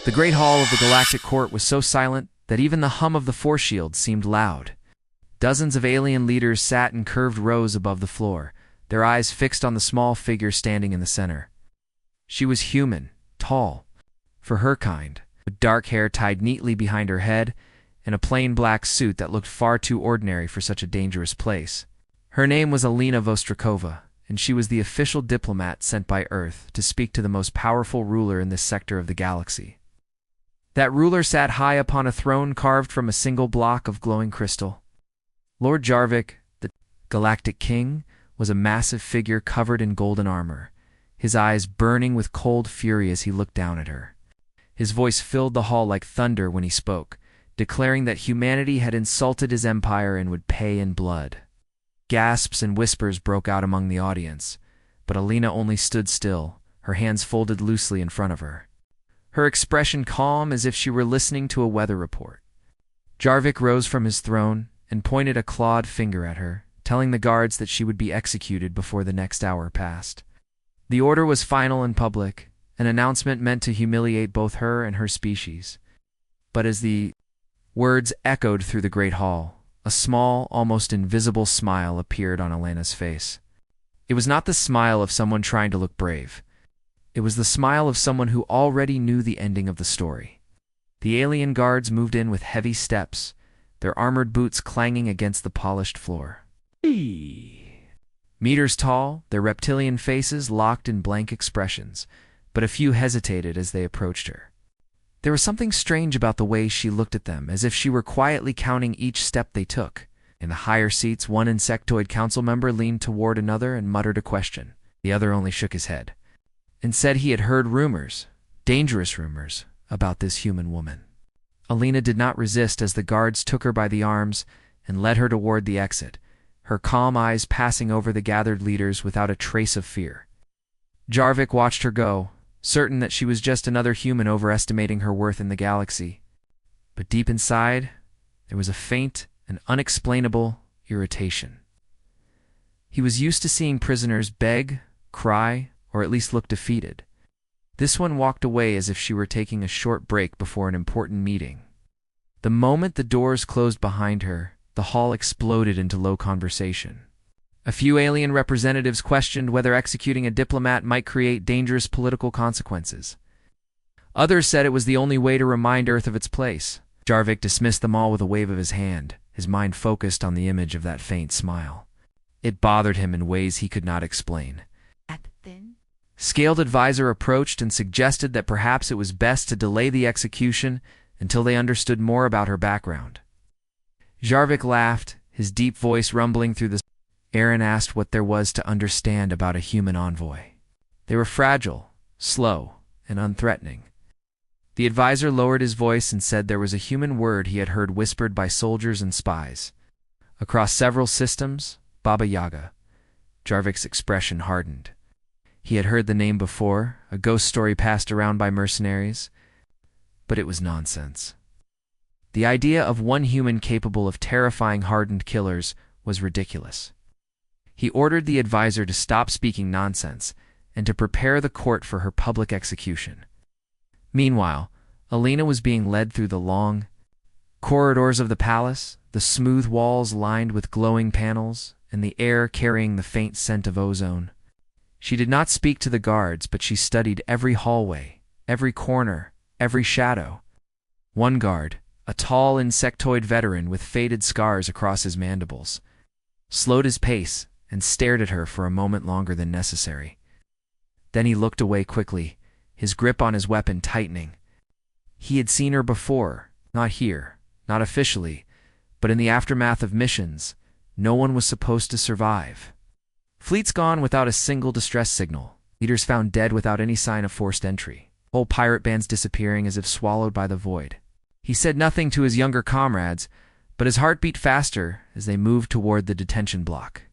The great hall of the Galactic Court was so silent that even the hum of the force shield seemed loud. Dozens of alien leaders sat in curved rows above the floor, their eyes fixed on the small figure standing in the center. She was human, tall, for her kind, with dark hair tied neatly behind her head, and a plain black suit that looked far too ordinary for such a dangerous place. Her name was Alina Vostrakova, and she was the official diplomat sent by Earth to speak to the most powerful ruler in this sector of the galaxy. That ruler sat high upon a throne carved from a single block of glowing crystal. Lord Jarvik, the Galactic King, was a massive figure covered in golden armor, his eyes burning with cold fury as he looked down at her. His voice filled the hall like thunder when he spoke, declaring that humanity had insulted his empire and would pay in blood. Gasps and whispers broke out among the audience, but Alina only stood still, her hands folded loosely in front of her, her expression calm as if she were listening to a weather report. Jarvik rose from his throne and pointed a clawed finger at her, telling the guards that she would be executed before the next hour passed. The order was final and public, an announcement meant to humiliate both her and her species. But as the words echoed through the great hall, a small, almost invisible smile appeared on Alina's face. It was not the smile of someone trying to look brave. It was the smile of someone who already knew the ending of the story. The alien guards moved in with heavy steps, their armored boots clanging against the polished floor. Meters tall, their reptilian faces locked in blank expressions, but a few hesitated as they approached her. There was something strange about the way she looked at them, as if she were quietly counting each step they took. In the higher seats, one insectoid council member leaned toward another and muttered a question. The other only shook his head and said he had heard rumors, dangerous rumors, about this human woman. Alina did not resist as the guards took her by the arms and led her toward the exit, her calm eyes passing over the gathered leaders without a trace of fear. Jarvik watched her go, certain that she was just another human overestimating her worth in the galaxy. But deep inside, there was a faint and unexplainable irritation. He was used to seeing prisoners beg, cry, or at least look defeated. This one walked away as if she were taking a short break before an important meeting. The moment the doors closed behind her, the hall exploded into low conversation. A few alien representatives questioned whether executing a diplomat might create dangerous political consequences. Others said it was the only way to remind Earth of its place. Jarvik dismissed them all with a wave of his hand, his mind focused on the image of that faint smile. It bothered him in ways he could not explain. Scaled Advisor approached and suggested that perhaps it was best to delay the execution until they understood more about her background. Jarvik laughed, his deep voice rumbling through the air, and asked what there was to understand about a human envoy. They were fragile, slow, and unthreatening. The advisor lowered his voice and said there was a human word he had heard whispered by soldiers and spies. Across several systems, Baba Yaga. Jarvik's expression hardened. He had heard the name before, a ghost story passed around by mercenaries, but it was nonsense. The idea of one human capable of terrifying hardened killers was ridiculous. He ordered the advisor to stop speaking nonsense and to prepare the court for her public execution. Meanwhile, Alina was being led through the long corridors of the palace, the smooth walls lined with glowing panels, and the air carrying the faint scent of ozone. She did not speak to the guards, but she studied every hallway, every corner, every shadow. One guard, a tall insectoid veteran with faded scars across his mandibles, slowed his pace and stared at her for a moment longer than necessary. Then he looked away quickly, his grip on his weapon tightening. He had seen her before, not here, not officially, but in the aftermath of missions. No one was supposed to survive. Fleets gone without a single distress signal, leaders found dead without any sign of forced entry, whole pirate bands disappearing as if swallowed by the void. He said nothing to his younger comrades, but his heart beat faster as they moved toward the detention block.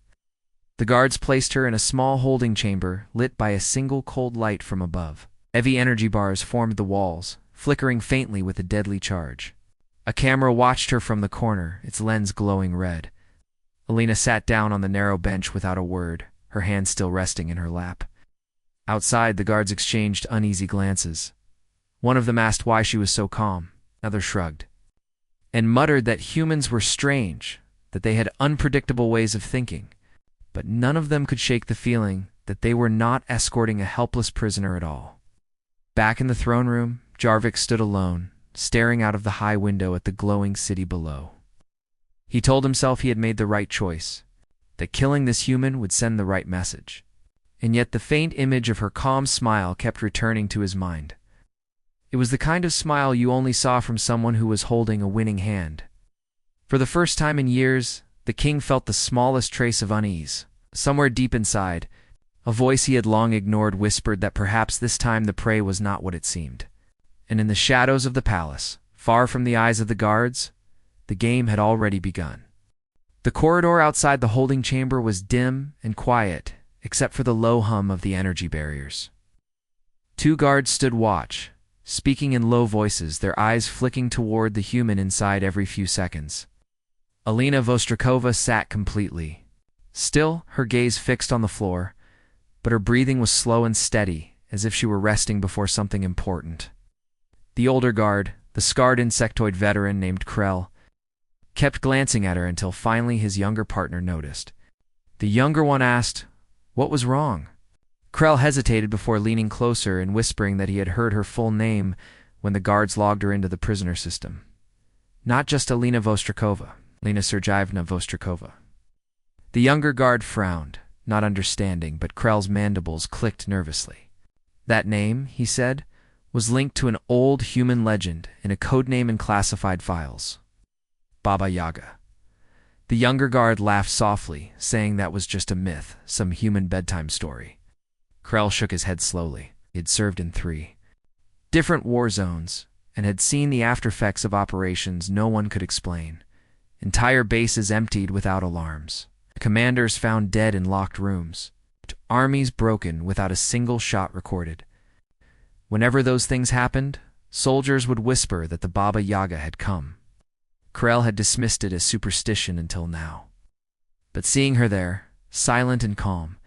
The guards placed her in a small holding chamber lit by a single cold light from above. Heavy energy bars formed the walls, flickering faintly with a deadly charge. A camera watched her from the corner, its lens glowing red. Alina sat down on the narrow bench without a word, her hand still resting in her lap. Outside, the guards exchanged uneasy glances. One of them asked why she was so calm. Another shrugged and muttered that humans were strange, that they had unpredictable ways of thinking, but none of them could shake the feeling that they were not escorting a helpless prisoner at all. Back in the throne room, Jarvik stood alone, staring out of the high window at the glowing city below. He told himself he had made the right choice, that killing this human would send the right message. And yet the faint image of her calm smile kept returning to his mind. It was the kind of smile you only saw from someone who was holding a winning hand. For the first time in years, the king felt the smallest trace of unease. Somewhere deep inside, a voice he had long ignored whispered that perhaps this time the prey was not what it seemed. And in the shadows of the palace, far from the eyes of the guards, the game had already begun. The corridor outside the holding chamber was dim and quiet, except for the low hum of the energy barriers. 2 guards stood watch, speaking in low voices, their eyes flicking toward the human inside every few seconds. Alina Vostrakova sat completely still, her gaze fixed on the floor, but her breathing was slow and steady, as if she were resting before something important. The older guard, the scarred insectoid veteran named Krell, kept glancing at her until finally his younger partner noticed. The younger one asked, "What was wrong?" Krell hesitated before leaning closer and whispering that he had heard her full name when the guards logged her into the prisoner system. Not just Alina Vostrakova, Lena Sergeyevna Vostrakova. The younger guard frowned, not understanding, but Krell's mandibles clicked nervously. That name, he said, was linked to an old human legend in a codename in classified files. Baba Yaga. The younger guard laughed softly, saying that was just a myth, some human bedtime story. Krell shook his head slowly. He had served in 3 different war zones and had seen the aftereffects of operations no one could explain. Entire bases emptied without alarms. Commanders found dead in locked rooms. Armies broken without a single shot recorded. Whenever those things happened, soldiers would whisper that the Baba Yaga had come. Krell had dismissed it as superstition until now. But seeing her there, silent and calm,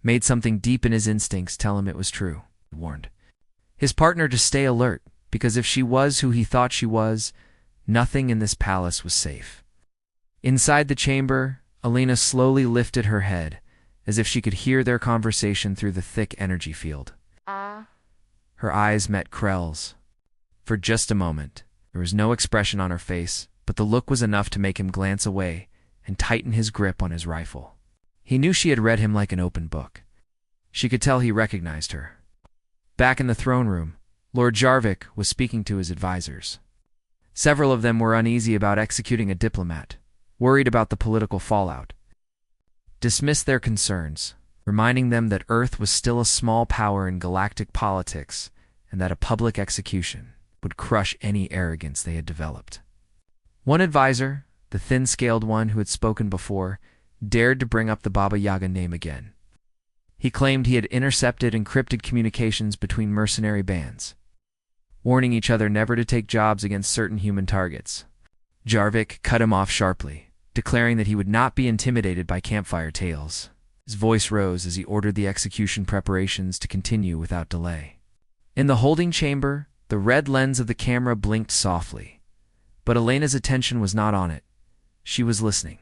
made something deep in his instincts tell him it was true, he warned his partner to stay alert, because if she was who he thought she was, nothing in this palace was safe. Inside the chamber, Alina slowly lifted her head, as if she could hear their conversation through the thick energy field. Her eyes met Krell's. For just a moment, there was no expression on her face, but the look was enough to make him glance away and tighten his grip on his rifle. He knew she had read him like an open book. She could tell he recognized her. Back in the throne room, Lord Jarvik was speaking to his advisors. Several of them were uneasy about executing a diplomat, worried about the political fallout. Dismissed their concerns, reminding them that Earth was still a small power in galactic politics and that a public execution would crush any arrogance they had developed. One advisor, the thin-scaled one who had spoken before, dared to bring up the Baba Yaga name again. He claimed he had intercepted encrypted communications between mercenary bands, warning each other never to take jobs against certain human targets. Jarvik cut him off sharply, declaring that he would not be intimidated by campfire tales. His voice rose as he ordered the execution preparations to continue without delay. In the holding chamber, the red lens of the camera blinked softly, but Elena's attention was not on it. She was listening.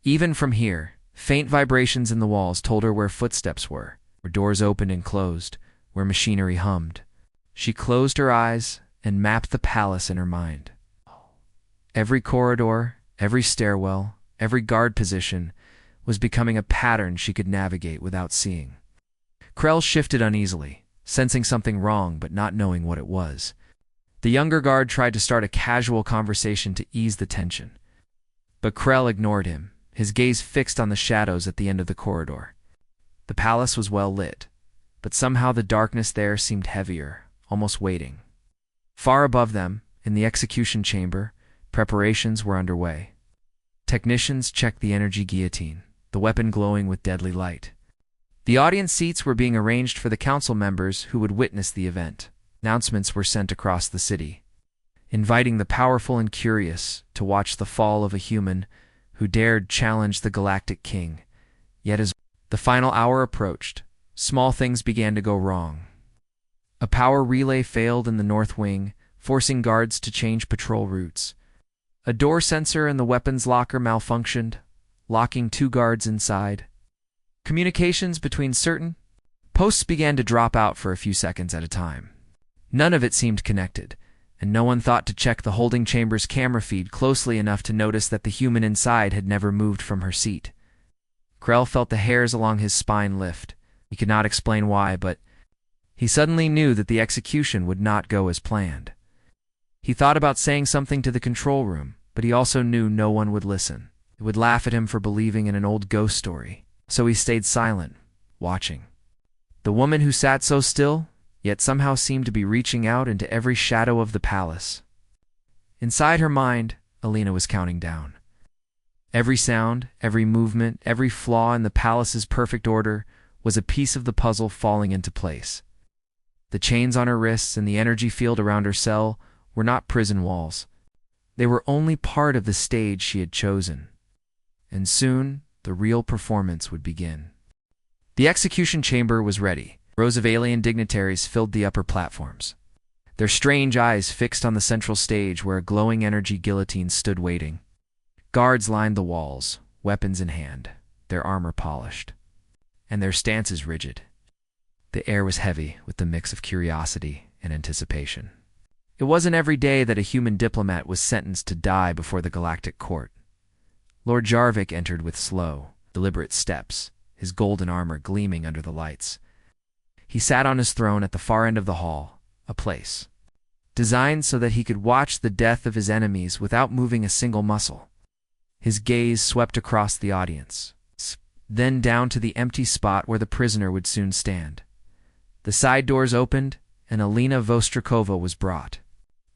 Even from here, faint vibrations in the walls told her where footsteps were, where doors opened and closed, where machinery hummed. She closed her eyes and mapped the palace in her mind. Every corridor, every stairwell, every guard position was becoming a pattern she could navigate without seeing. Krell shifted uneasily, sensing something wrong but not knowing what it was. The younger guard tried to start a casual conversation to ease the tension, but Krell ignored him, his gaze fixed on the shadows at the end of the corridor. The palace was well lit, but somehow the darkness there seemed heavier, almost waiting. Far above them, in the execution chamber, preparations were underway. Technicians checked the energy guillotine, the weapon glowing with deadly light. The audience seats were being arranged for the council members who would witness the event. Announcements were sent across the city, inviting the powerful and curious to watch the fall of a human who dared challenge the Galactic King. Yet as the final hour approached, small things began to go wrong. A power relay failed in the north wing, forcing guards to change patrol routes. A door sensor in the weapons locker malfunctioned, locking 2 guards inside. Communications between certain posts began to drop out for a few seconds at a time. None of it seemed connected, and no one thought to check the holding chamber's camera feed closely enough to notice that the human inside had never moved from her seat. Krell felt the hairs along his spine lift. He could not explain why, but he suddenly knew that the execution would not go as planned. He thought about saying something to the control room, but he also knew no one would listen. It would laugh at him for believing in an old ghost story. So he stayed silent, watching. The woman who sat so still, yet somehow seemed to be reaching out into every shadow of the palace. Inside her mind, Alina was counting down. Every sound, every movement, every flaw in the palace's perfect order was a piece of the puzzle falling into place. The chains on her wrists and the energy field around her cell were not prison walls. They were only part of the stage she had chosen. And soon, the real performance would begin. The execution chamber was ready. Rows of alien dignitaries filled the upper platforms, their strange eyes fixed on the central stage where a glowing energy guillotine stood waiting. Guards lined the walls, weapons in hand, their armor polished, and their stances rigid. The air was heavy with the mix of curiosity and anticipation. It wasn't every day that a human diplomat was sentenced to die before the Galactic court. Lord Jarvik entered with slow, deliberate steps, his golden armor gleaming under the lights. He sat on his throne at the far end of the hall, a place designed so that he could watch the death of his enemies without moving a single muscle. His gaze swept across the audience, then down to the empty spot where the prisoner would soon stand. The side doors opened, and Alina Vostrakova was brought.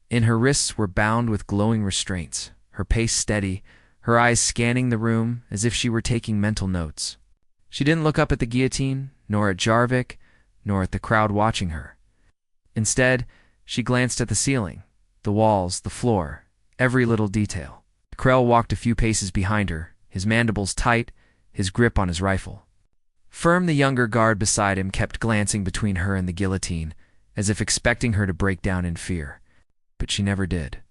In her wrists were bound with glowing restraints, her pace steady, her eyes scanning the room as if she were taking mental notes. She didn't look up at the guillotine, nor at Jarvik, nor at the crowd watching her. Instead, she glanced at the ceiling, the walls, the floor, every little detail. Krell walked a few paces behind her, his mandibles tight, his grip on his rifle. Firm, the younger guard beside him kept glancing between her and the guillotine, as if expecting her to break down in fear. But she never did.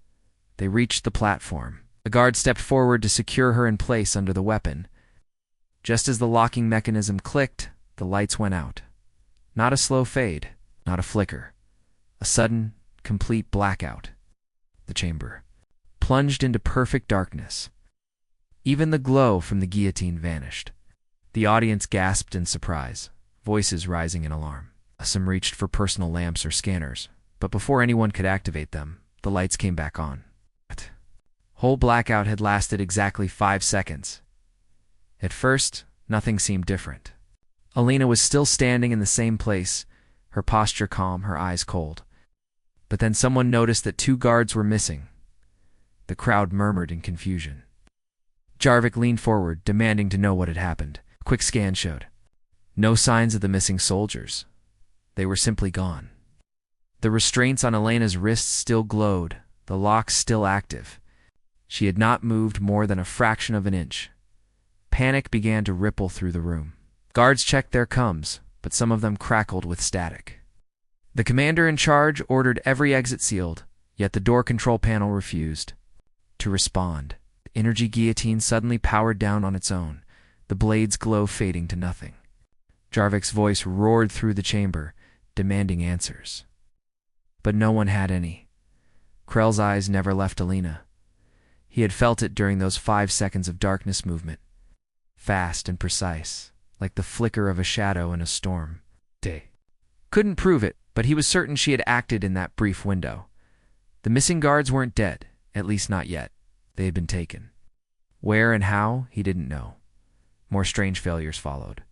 They reached the platform. A guard stepped forward to secure her in place under the weapon. Just as the locking mechanism clicked, the lights went out. Not a slow fade, not a flicker. A sudden, complete blackout. The chamber plunged into perfect darkness. Even the glow from the guillotine vanished. The audience gasped in surprise, voices rising in alarm. Some reached for personal lamps or scanners, but before anyone could activate them, the lights came back on. Whole blackout had lasted exactly 5 seconds. At first, nothing seemed different. Alina was still standing in the same place, her posture calm, her eyes cold. But then someone noticed that 2 guards were missing. The crowd murmured in confusion. Jarvik leaned forward, demanding to know what had happened. A quick scan showed no signs of the missing soldiers. They were simply gone. The restraints on Alina's wrists still glowed, the locks still active. She had not moved more than a fraction of an inch. Panic began to ripple through the room. Guards checked their coms, but some of them crackled with static. The commander in charge ordered every exit sealed, yet the door control panel refused to respond. The energy guillotine suddenly powered down on its own, the blade's glow fading to nothing. Jarvik's voice roared through the chamber, demanding answers. But no one had any. Krell's eyes never left Alina. He had felt it during those 5 seconds of darkness movement. Fast and precise, like the flicker of a shadow in a storm. Couldn't prove it, but he was certain she had acted in that brief window. The missing guards weren't dead, at least not yet. They had been taken. Where and how, he didn't know. More strange failures followed.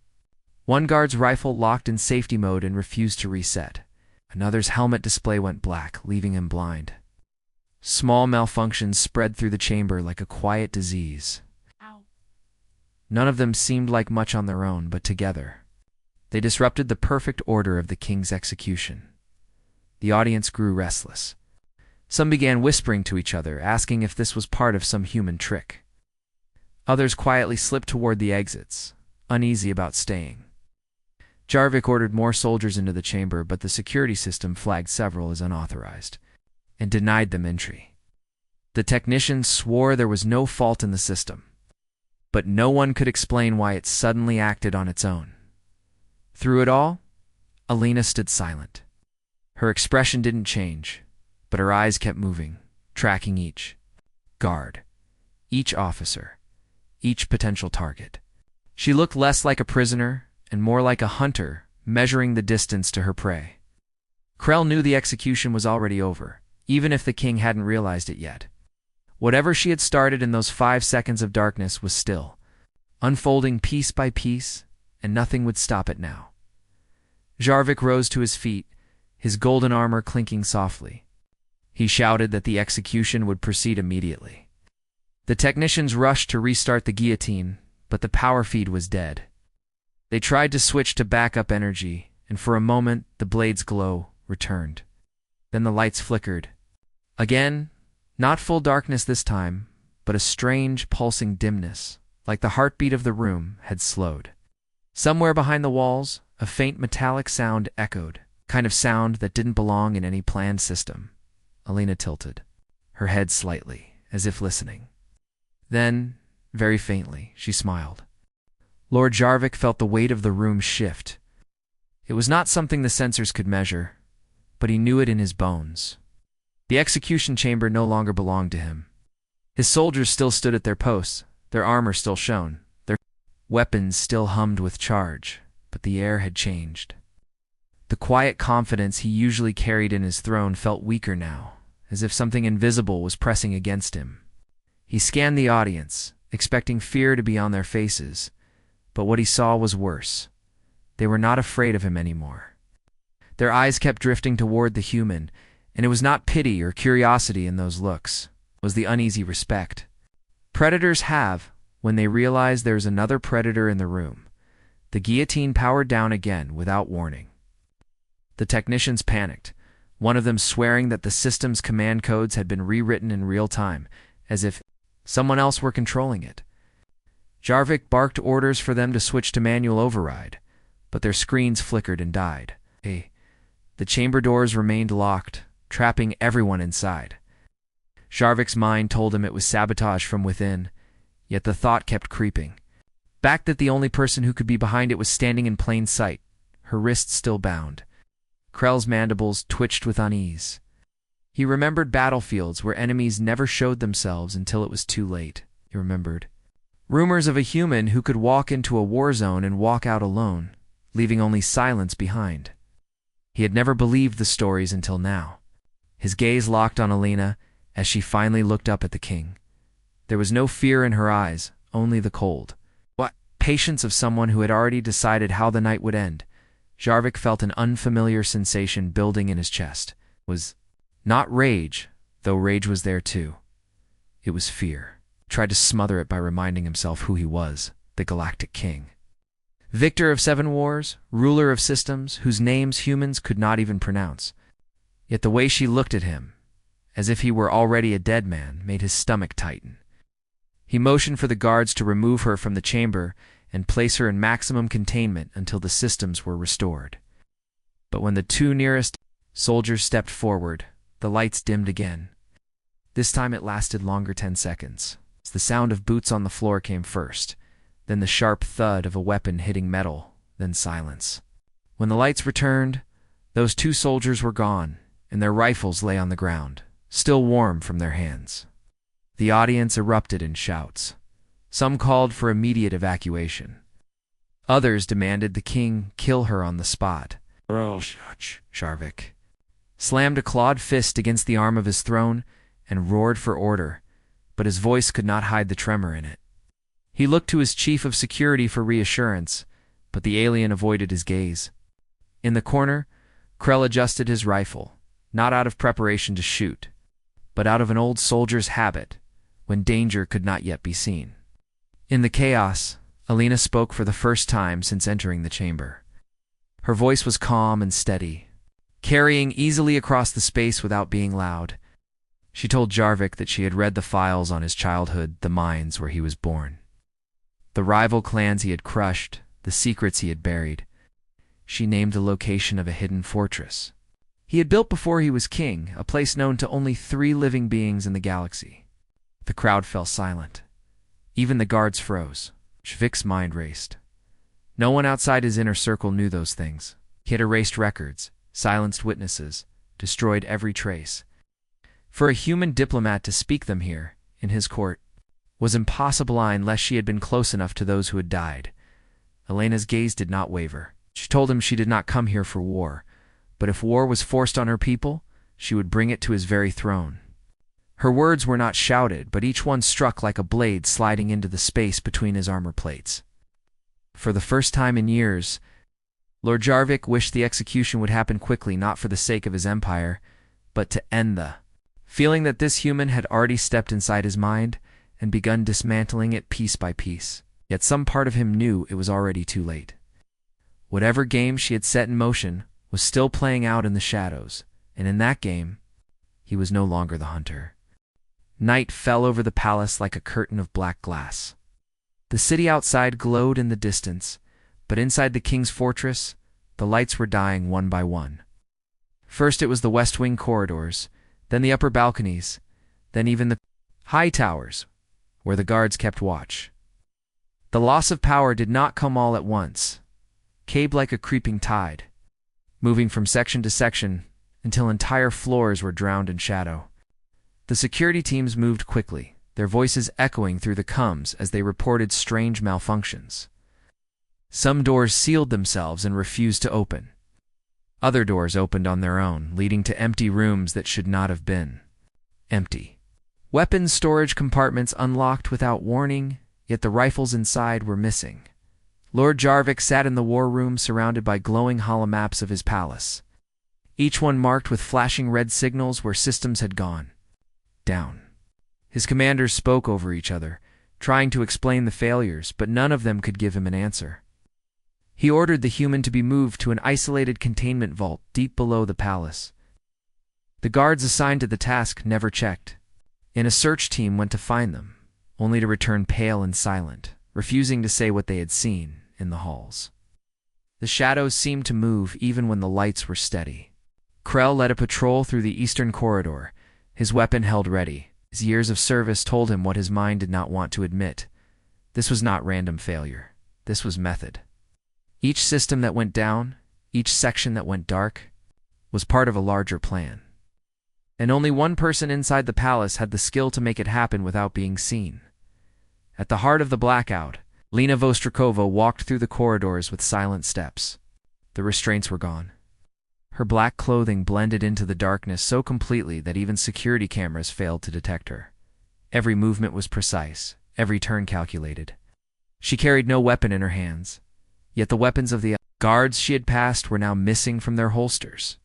One guard's rifle locked in safety mode and refused to reset. Another's helmet display went black, leaving him blind. Small malfunctions spread through the chamber like a quiet disease. Ow. None of them seemed like much on their own, but together they disrupted the perfect order of the king's execution. The audience grew restless. Some began whispering to each other, asking if this was part of some human trick. Others quietly slipped toward the exits, uneasy about staying. Jarvik ordered more soldiers into the chamber, but the security system flagged several as unauthorized and denied them entry. The technicians swore there was no fault in the system, but no one could explain why it suddenly acted on its own. Through it all, Alina stood silent. Her expression didn't change, but her eyes kept moving, tracking each guard, each officer, each potential target. She looked less like a prisoner and more like a hunter measuring the distance to her prey. Krell knew the execution was already over, even if the king hadn't realized it yet. Whatever she had started in those 5 seconds of darkness was still unfolding piece by piece, and nothing would stop it now. Jarvik rose to his feet, his golden armor clinking softly. He shouted that the execution would proceed immediately. The technicians rushed to restart the guillotine, but the power feed was dead. They tried to switch to backup energy, and for a moment the blade's glow returned. Then the lights flickered. Again, not full darkness this time, but a strange, pulsing dimness, like the heartbeat of the room had slowed. Somewhere behind the walls, a faint metallic sound echoed, kind of sound that didn't belong in any planned system. Alina tilted, her head slightly, as if listening. Then, very faintly, she smiled. Lord Jarvik felt the weight of the room shift. It was not something the sensors could measure, but he knew it in his bones. The execution chamber no longer belonged to him. His soldiers still stood at their posts, their armor still shone, their weapons still hummed with charge, but the air had changed. The quiet confidence he usually carried in his throne felt weaker now, as if something invisible was pressing against him. He scanned the audience, expecting fear to be on their faces, but what he saw was worse. They were not afraid of him anymore. Their eyes kept drifting toward the human, and it was not pity or curiosity in those looks. It was the uneasy respect predators have when they realize there's another predator in the room. The guillotine powered down again without warning. The technicians panicked, one of them swearing that the system's command codes had been rewritten in real time, as if someone else were controlling it. Jarvik barked orders for them to switch to manual override, but their screens flickered and died. The chamber doors remained locked, trapping everyone inside. Jarvik's mind told him it was sabotage from within, yet the thought kept creeping. Back that the only person who could be behind it was standing in plain sight, her wrists still bound. Krell's mandibles twitched with unease. He remembered battlefields where enemies never showed themselves until it was too late. He remembered rumors of a human who could walk into a war zone and walk out alone, leaving only silence behind. He had never believed the stories until now. His gaze locked on Alina as she finally looked up at the king. There was no fear in her eyes, only the cold patience of someone who had already decided how the night would end. Jarvik felt an unfamiliar sensation building in his chest. It was not rage, though rage was there too. It was fear. He tried to smother it by reminding himself who he was, the Galactic King. Victor of 7 wars, ruler of systems whose names humans could not even pronounce. Yet the way she looked at him, as if he were already a dead man, made his stomach tighten. He motioned for the guards to remove her from the chamber and place her in maximum containment until the systems were restored. But when the 2 nearest soldiers stepped forward, the lights dimmed again. This time it lasted longer 10 seconds. The sound of boots on the floor came first, then the sharp thud of a weapon hitting metal, then silence. When the lights returned, those 2 soldiers were gone, and their rifles lay on the ground, still warm from their hands. The audience erupted in shouts. Some called for immediate evacuation. Others demanded the king kill her on the spot. Jarvik slammed a clawed fist against the arm of his throne and roared for order, but his voice could not hide the tremor in it. He looked to his chief of security for reassurance, but the alien avoided his gaze. In the corner, Krell adjusted his rifle, not out of preparation to shoot, but out of an old soldier's habit when danger could not yet be seen. In the chaos, Alina spoke for the first time since entering the chamber. Her voice was calm and steady, carrying easily across the space without being loud. She told Jarvik that she had read the files on his childhood, the mines where he was born. The rival clans he had crushed, the secrets he had buried. She named the location of a hidden fortress he had built before he was king, a place known to only 3 living beings in the galaxy. The crowd fell silent. Even the guards froze. Shvik's mind raced. No one outside his inner circle knew those things. He had erased records, silenced witnesses, destroyed every trace. For a human diplomat to speak them here, in his court, was impossible unless she had been close enough to those who had died. Elena's gaze did not waver. She told him she did not come here for war, but if war was forced on her people, she would bring it to his very throne. Her words were not shouted, but each one struck like a blade sliding into the space between his armor plates. For the first time in years, Lord Jarvik wished the execution would happen quickly, not for the sake of his empire, but to end the feeling that this human had already stepped inside his mind and begun dismantling it piece by piece. Yet some part of him knew it was already too late. Whatever game she had set in motion was still playing out in the shadows, and in that game, he was no longer the hunter. Night fell over the palace like a curtain of black glass. The city outside glowed in the distance, but inside the king's fortress, the lights were dying one by one. First it was the west wing corridors, then the upper balconies, then even the high towers, where the guards kept watch. The loss of power did not come all at once, came like a creeping tide, moving from section to section until entire floors were drowned in shadow. The security teams moved quickly, their voices echoing through the coms as they reported strange malfunctions. Some doors sealed themselves and refused to open. Other doors opened on their own, leading to empty rooms that should not have been empty. Weapons storage compartments unlocked without warning, yet the rifles inside were missing. Lord Jarvik sat in the war room surrounded by glowing holomaps of his palace, each one marked with flashing red signals where systems had gone down. His commanders spoke over each other, trying to explain the failures, but none of them could give him an answer. He ordered the human to be moved to an isolated containment vault deep below the palace. The guards assigned to the task never checked, and a search team went to find them, only to return pale and silent, refusing to say what they had seen in the halls. The shadows seemed to move even when the lights were steady. Krell led a patrol through the eastern corridor, his weapon held ready. His years of service told him what his mind did not want to admit. This was not random failure. This was method. Each system that went down, each section that went dark, was part of a larger plan. And only one person inside the palace had the skill to make it happen without being seen. At the heart of the blackout, Lena Vostrikova walked through the corridors with silent steps. The restraints were gone. Her black clothing blended into the darkness so completely that even security cameras failed to detect her. Every movement was precise, every turn calculated. She carried no weapon in her hands, yet the weapons of the guards she had passed were now missing from their holsters.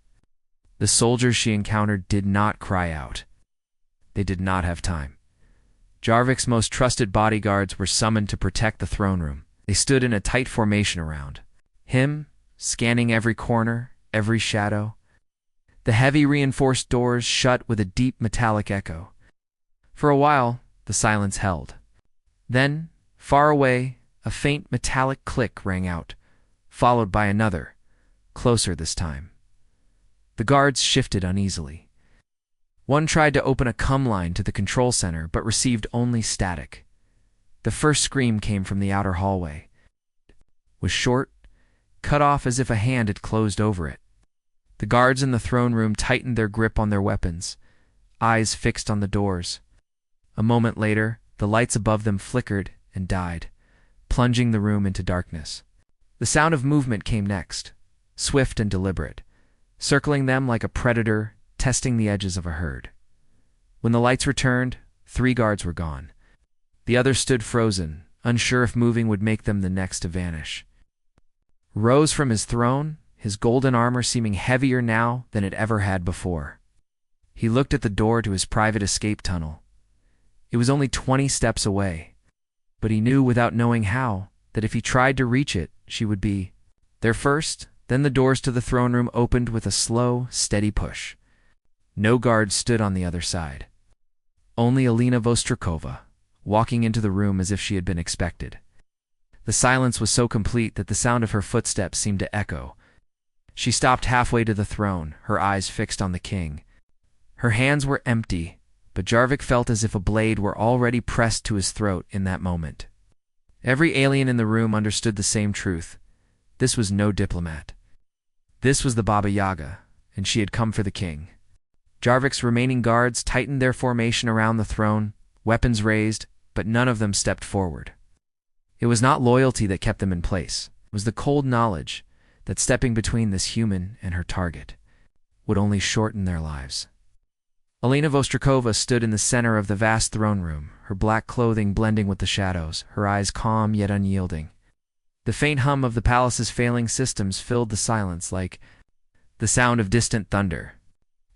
The soldiers she encountered did not cry out. They did not have time. Jarvik's most trusted bodyguards were summoned to protect the throne room. They stood in a tight formation around him, scanning every corner, every shadow. The heavy reinforced doors shut with a deep metallic echo. For a while, the silence held. Then, far away, a faint metallic click rang out, followed by another, closer this time. The guards shifted uneasily. One tried to open a comm line to the control center, but received only static. The first scream came from the outer hallway. It was short, cut off as if a hand had closed over it. The guards in the throne room tightened their grip on their weapons, eyes fixed on the doors. A moment later, the lights above them flickered and died, plunging the room into darkness. The sound of movement came next, swift and deliberate, circling them like a predator testing the edges of a herd. When the lights returned, 3 guards were gone. The others stood frozen, unsure if moving would make them the next to vanish. Rose from his throne, his golden armor seeming heavier now than it ever had before. He looked at the door to his private escape tunnel. It was only 20 steps away, but he knew without knowing how that if he tried to reach it, she would be there first. Then the doors to the throne room opened with a slow, steady push. No guards stood on the other side. Only Alina Vostrikova, walking into the room as if she had been expected. The silence was so complete that the sound of her footsteps seemed to echo, She stopped halfway to the throne, her eyes fixed on the king. Her hands were empty, but Jarvik felt as if a blade were already pressed to his throat in that moment. Every alien in the room understood the same truth. This was no diplomat. This was the Baba Yaga, and she had come for the king. Jarvik's remaining guards tightened their formation around the throne, weapons raised, but none of them stepped forward. It was not loyalty that kept them in place. It was the cold knowledge that stepping between this human and her target would only shorten their lives. Elena Vostrikova stood in the center of the vast throne room, her black clothing blending with the shadows, her eyes calm yet unyielding. The faint hum of the palace's failing systems filled the silence like the sound of distant thunder.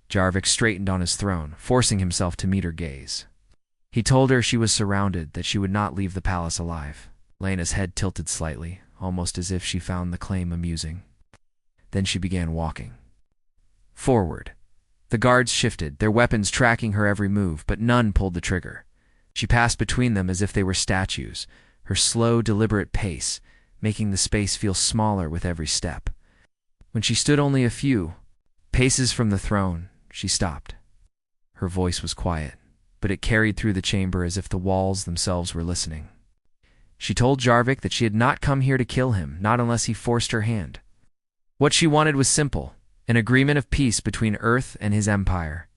Jarvik straightened on his throne, forcing himself to meet her gaze. He told her she was surrounded, that she would not leave the palace alive. Lena's head tilted slightly, almost as if she found the claim amusing. Then she began walking forward. The guards shifted, their weapons tracking her every move, but none pulled the trigger. She passed between them as if they were statues, her slow, deliberate pace making the space feel smaller with every step. When she stood only a few paces from the throne, she stopped. Her voice was quiet, but it carried through the chamber as if the walls themselves were listening. She told Jarvik that she had not come here to kill him, not unless he forced her hand. What she wanted was simple, an agreement of peace between Earth and his empire.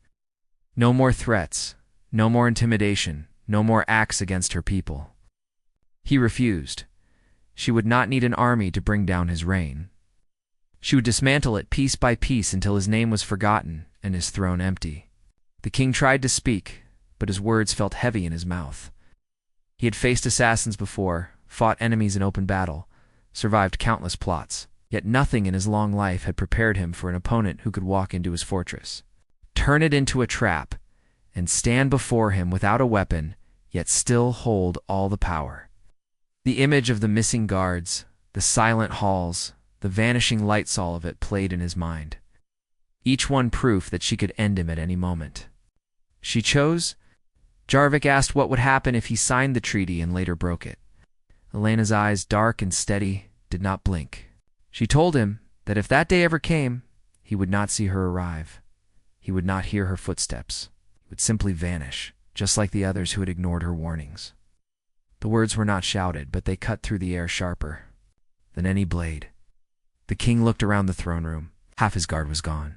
No more threats, no more intimidation, no more acts against her people. He refused. She would not need an army to bring down his reign. She would dismantle it piece by piece until his name was forgotten and his throne empty. The king tried to speak, but his words felt heavy in his mouth. He had faced assassins before, fought enemies in open battle, survived countless plots, yet nothing in his long life had prepared him for an opponent who could walk into his fortress, turn it into a trap, and stand before him without a weapon, yet still hold all the power. The image of the missing guards, the silent halls, the vanishing lights, all of it played in his mind. Each one proof that she could end him at any moment. She chose. Jarvik asked what would happen if he signed the treaty and later broke it. Elena's eyes, dark and steady, did not blink. She told him that if that day ever came, he would not see her arrive. He would not hear her footsteps. He would simply vanish, just like the others who had ignored her warnings. The words were not shouted, but they cut through the air sharper than any blade. The king looked around the throne room. Half his guard was gone.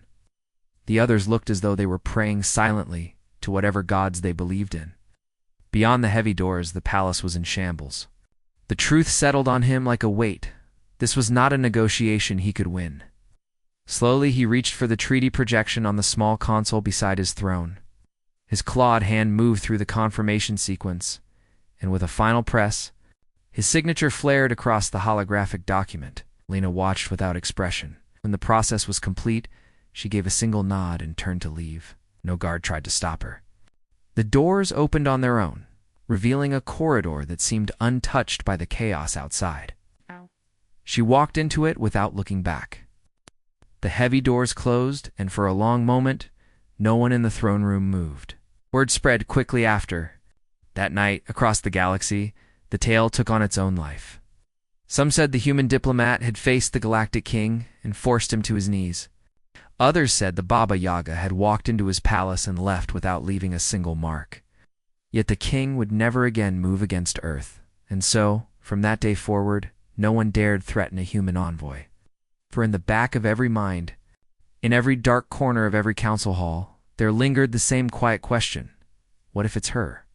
The others looked as though they were praying silently to whatever gods they believed in. Beyond the heavy doors, the palace was in shambles. The truth settled on him like a weight. This was not a negotiation he could win. Slowly he reached for the treaty projection on the small console beside his throne. His clawed hand moved through the confirmation sequence, and with a final press, his signature flared across the holographic document. Lena watched without expression. When the process was complete, she gave a single nod and turned to leave. No guard tried to stop her. The doors opened on their own, revealing a corridor that seemed untouched by the chaos outside. Ow. She walked into it without looking back. The heavy doors closed, and for a long moment, no one in the throne room moved. Word spread quickly after. That night, across the galaxy, the tale took on its own life. Some said the human diplomat had faced the Galactic king and forced him to his knees. Others said the Baba Yaga had walked into his palace and left without leaving a single mark. Yet the king would never again move against Earth, and so, from that day forward, no one dared threaten a human envoy. For in the back of every mind, in every dark corner of every council hall, there lingered the same quiet question: what if it's her?